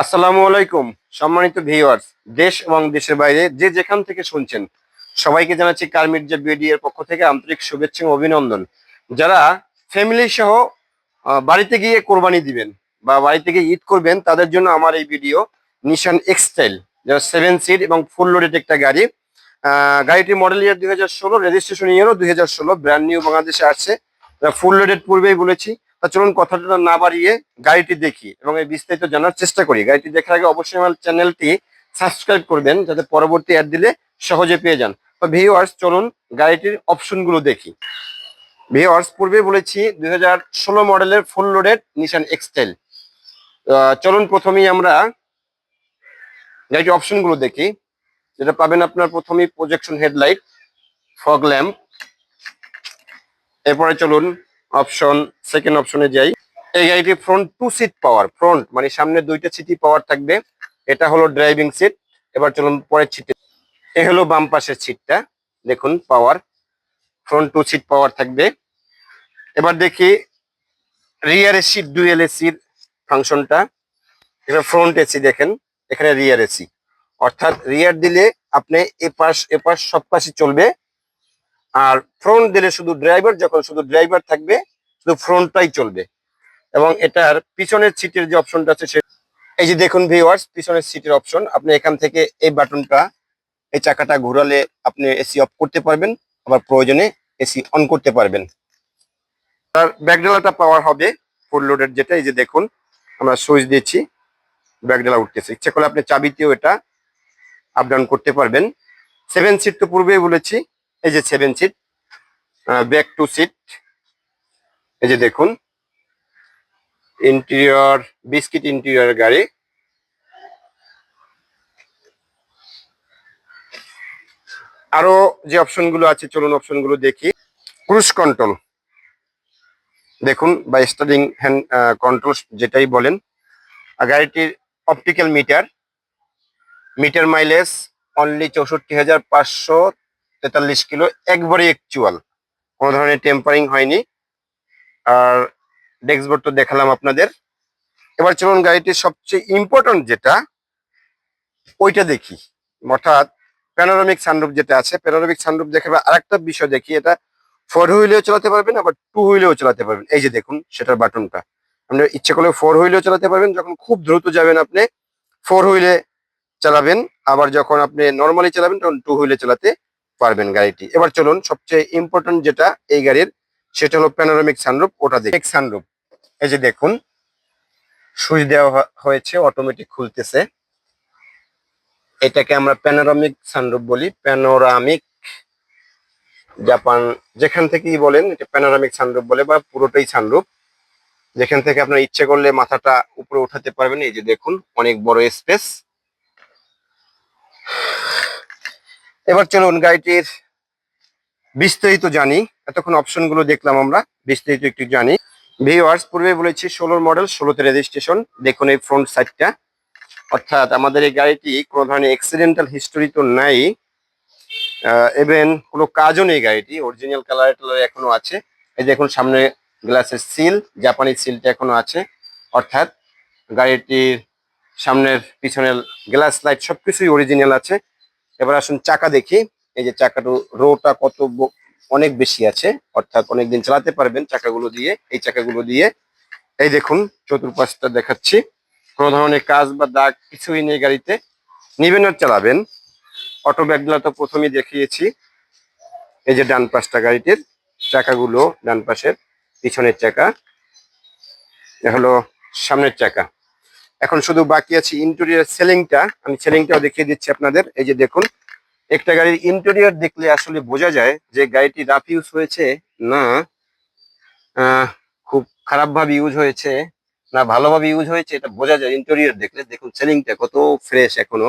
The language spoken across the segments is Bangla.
আসসালামু আলাইকুম সম্মানিত ভিউয়ার্স, দেশ এবং দেশের বাইরে যে যেখান থেকে শুনছেন সবাইকে জানাচ্ছি কার মির্জা বিডি এর পক্ষ থেকে আন্তরিক শুভেচ্ছা ও অভিনন্দন। যারা ফ্যামিলি সহ বাড়িতে গিয়ে কোরবানি দিবেন বা বাড়িতে গিয়ে ঈদ করবেন তাদের জন্য আমার এই ভিডিও। নিশান এক্সটাইল, যারা 7 সিট এবং ফুল লোডেড একটা গাড়ি। গাড়িটির মডেল ইয়ার 2016, রেজিস্ট্রেশন ইয়ারও 2016, ব্র্যান্ড নিউ বাংলাদেশে আসছে। ফুল লোডেড পূর্বেই বলেছি। তা চলুন কথাটা না বাড়িয়ে গাড়িটি দেখি এবং এই বিস্তারিত জানার চেষ্টা করি। গাড়িটি দেখার আগে অবশ্যই আমার চ্যানেলটি সাবস্ক্রাইব করবেন যাতে পরবর্তী অ্যাড দিলে সহজে পেয়ে যান। তো ভিউয়ার্স, চলুন গাড়িটির অপশনগুলো দেখি। ভিউয়ার্স, পূর্বে বলেছি 2016 মডেলের ফুল লোডেড নিশান এক্সটাইল। চলুন প্রথমেই আমরা গাড়িটির অপশনগুলো দেখি। যেটা পাবেন আপনার প্রথমেই প্রজেকশন হেডলাইট, ফগ ল্যাম্প। এরপরে চলুন সেকেন্ড অপশনে যাই। এই গাড়িটি ফ্রন্ট 2 সিট পাওয়ার, ফ্রন্ট মানে সামনে 2টা সিটই পাওয়ার থাকবে। এটা হলো ড্রাইভিং সিট। এবার চলুন পরের সিটে। এ হলো বাম পাশের সিটটা, দেখুন পাওয়ার, ফ্রন্ট 2 সিট পাওয়ার থাকবে। এবার দেখি রিয়ার এসি, ডুয়েল এসির ফাংশনটা। এবার ফ্রন্ট এসি দেখেন, এখানে রিয়ার এসি, অর্থাৎ রিয়ার দিলে আপনি এপাশ সব পাশে চলবে, আর ফ্রন্ট দিলে শুধু ড্রাইভার, যখন শুধু ড্রাইভার থাকবে শুধু ফ্রন্টটাই চলবে। এবং এটার পিছনের সিটের যে অপশনটা আছে এই যে দেখুন ভিউয়ার্স, পিছনের সিটের অপশন। আপনি এখান থেকে এই বাটনটা, এই চাকাটা ঘোরালে আপনি এসি অফ করতে পারবেন, আবার প্রয়োজনে এসি অন করতে পারবেন। তার ব্যাকডালাটা পাওয়ার হবে ফুল লোডের, যেটা এই যে দেখুন আমরা সুইচ দিয়েছি, ব্যাকডালা উঠতেছে। ইচ্ছা করলে আপনি চাবিতেও এটা আপ ডাউন করতে পারবেন। 7 সিট তো পূর্বেই বলেছি, এই যে 7 সিট, ব্যাক 2 সিট। এই যে দেখুন ইন্টেরিয়র, বিস্কিট ইন্টেরিয়র গাড়ি। আরো যে অপশনগুলো আছে চলুন অপশনগুলো দেখি। ক্রুজ কন্ট্রোল দেখুন, বা স্টারিং হ্যান্ড কন্ট্রোল যেটাই বলেন। আর গাড়িটির optical meter, meter mileage only 64,543 kilo, একবারে অ্যাকচুয়াল, কোনো ধরনের টেম্পারিং হয়নি। আর ডেস্কবোর্ড তো দেখালাম আপনাদের। এবার চলুন গাড়িটির সবচেয়ে ইম্পর্টেন্ট যেটা ওইটা দেখি, অর্থাৎ প্যানোরামিক সানরুফ যেটা আছে। প্যানোরামিক সানরুফ দেখাবে আরেকটা বিষয় দেখি, এটা 4 হুইলেও চালাতে পারবেন, আবার 2 হুইলেও চালাতে পারবেন। এই যে দেখুন সেটার বাটনটা, আপনি ইচ্ছে করলে 4 হুইলেও চালাতে পারবেন, যখন খুব দ্রুত যাবেন আপনি 4 হুইলে চালাবেন, আবার যখন আপনি নর্মালি চালাবেন তখন 2 হুইলে চালাতে পারবেন গাড়িটি। এবার চলুন সবচেয়ে ইম্পর্টেন্ট যেটা এই গাড়ির, সেটা হলো প্যানোরামিক সানরুফ, ওটা দেখি। সানরুফ এই যে দেখুন, সুইচ দেওয়া হয়েছে, অটোমেটিক খুলতেছে। এটাকে আমরা প্যানোরামিক সানরুফ বলি, প্যানোরামিক, জাপান যেখান থেকেই বলেন এটা প্যানোরামিক সানরুফ বলে, বা পুরোটাই সানরুফ, যেখান থেকে আপনার ইচ্ছে করলে মাথাটা উপরে উঠাতে পারবেন। এই যে দেখুন অনেক বড় স্পেস। এবার চলুন গাড়িটির বিস্তারিত জানি। এতক্ষণ অপশনগুলো দেখলাম, আমরা বিস্তারিত একটু জানি। ভিউয়ার্স, পূর্বে বলেছি 16 মডেল, 16তে রেজিস্ট্রেশন। দেখুন এই ফ্রন্ট সাইডটা, অর্থাৎ আমাদের এই গাড়িটি কোনো ধরনের অ্যাক্সিডেন্টাল হিস্টোরি তো নাই, ইভেন কোনো কাজও নেই। গাড়িটি অরিজিনাল কালার এখনো আছে। এই দেখুন সামনে গ্লাসের সিল, জাপানি সিলটা এখনো আছে, অর্থাৎ গাড়িটির সামনের পিছনের গ্লাস লাইট সবকিছুই অরিজিনাল আছে। এবার আসুন চাকা দেখি। এই যে চাকাটা রোটা অনেক বেশি আছে, অর্থাৎ অনেকদিন চালাতে পারবেন চাকাগুলো দিয়ে, এই চাকাগুলো দিয়ে। এই দেখুন চতুর্পাশটা দেখাচ্ছি, কোনো ধরনের কাজ বা দাগ কিছুই নেই গাড়িতে, নিবেন আর চালাবেন। অটো ব্যাকগুলো তো প্রথমেই দেখিয়েছি। এই যে ডান পাশটা গাড়িটির, চাকাগুলো ডান পাশের, পিছনের চাকা, এ হলো সামনের চাকা। এখন শুধু বাকি আছে ইন্টেরিয়র সেলিংটা, আমি সেলিংটাও দেখিয়ে দিচ্ছি আপনাদের। এই যে দেখুন, একটা গাড়ির ইন্টেরিয়র দেখলে আসলে বোঝা যায় যে গাড়িটি রাফ ইউজ হয়েছে না খুব খারাপ ভাবে ইউজ হয়েছে, না ভালোভাবে ইউজ হয়েছে, এটা বোঝা যায় ইন্টেরিয়র দেখলে। দেখুন সেলিংটা কত ফ্রেশ এখনো।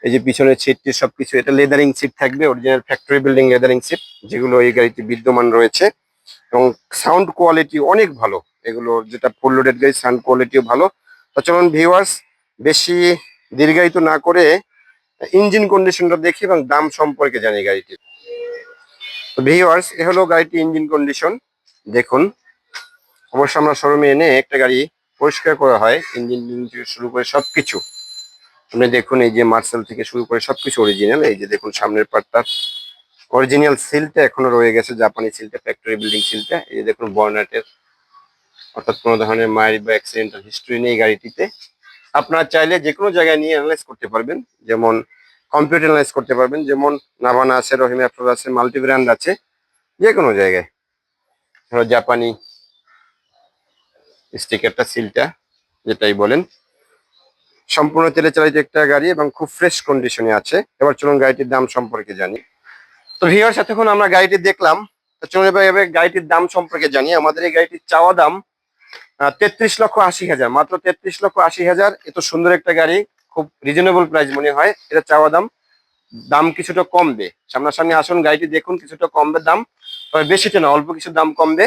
এই যে পিছনের সিটটি সবকিছু, এটা লেদারিং সিট থাকবে, অরিজিনাল ফ্যাক্টরি বিল্ডিং লেদারিং সিট, যেগুলো এই গাড়িতে বিদ্যমান রয়েছে। এবং সাউন্ড কোয়ালিটি অনেক ভালো, এগুলো যেটা ফুল লোডেড গাড়ি, সাউন্ড কোয়ালিটিও ভালো। তো চলুন ভিউয়ার্স, বেশি দীর্ঘায়িত না করে ইঞ্জিন কন্ডিশনটা দেখি এবং দাম সম্পর্কে জানি গাড়িটির। তো ভিউয়ার্স, এ হলো গাড়িটি ইঞ্জিন কন্ডিশন। দেখুন, অবশ্য আমরা শোরুমে এনে একটা গাড়ি পরিষ্কার করা হয়, ইঞ্জিন থেকে শুরু করে সবকিছু আপনি দেখুন। এই যে মার্সেল থেকে শুরু করে সবকিছু অরিজিনাল। এই যে দেখুন সামনের পার্টটা অরিজিনাল, সিলটা এখনো রয়ে গেছে, জাপানি সিলটা, ফ্যাক্টরি বিল্ডিং সিলটা। এই যে দেখুন বর্নাটের, অর্থাৎ কোনো ধরনের মাইল বা অ্যাক্সিডেন্টাল হিস্ট্রি নেই গাড়িটিতে। আপনারা চাইলে যে কোনো জায়গায় নিয়ে অ্যানালাইজ করতে পারবেন, যেমন কম্পিউটার অ্যানালাইজ করতে পারবেন, যেমন নাভানা আছে, রহিম অ্যাপ্রোল আছে, মাল্টি ব্র্যান্ড আছে, যে কোনো জায়গায়। ধরো জাপানি স্টিকারটা, সিলটা যেটাই বলেন, সম্পূর্ণ তেলে চালিত একটা গাড়ি এবং খুব ফ্রেশ কন্ডিশনে আছে। এবার চলুন গাড়িটির দাম সম্পর্কে জানি। তো ভিউয়ার্স, এতক্ষণ আমরা গাড়িটি দেখলাম, তো চলুন এবার গাড়িটির দাম সম্পর্কে জানি। আমাদের এই গাড়িটির চাওয়া দাম 33,80,000, মাত্র 33,80,000। এত সুন্দর একটা গাড়ি, খুব রিজনেবল প্রাইস মনে হয় এটা চাওয়া দাম। দাম কিছুটা কমবে, সামনাসামনি আসুন গাড়িটি দেখুন, কিছুটা কমবে দাম, তবে বেশিটা না, অল্প কিছু দাম কমবে।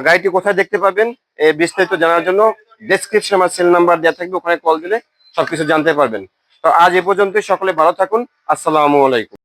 গাড়িটি কোথায় দেখতে পাবেন এই বিস্তারিত জানার জন্য ডেসক্রিপশনে আমার সেল নাম্বার দেওয়া থাকবে, ওখানে কল দিলে সবকিছু জানতে পারবেন। তো আজ এ পর্যন্তই, সকলে ভালো থাকুন, আসসালামু আলাইকুম।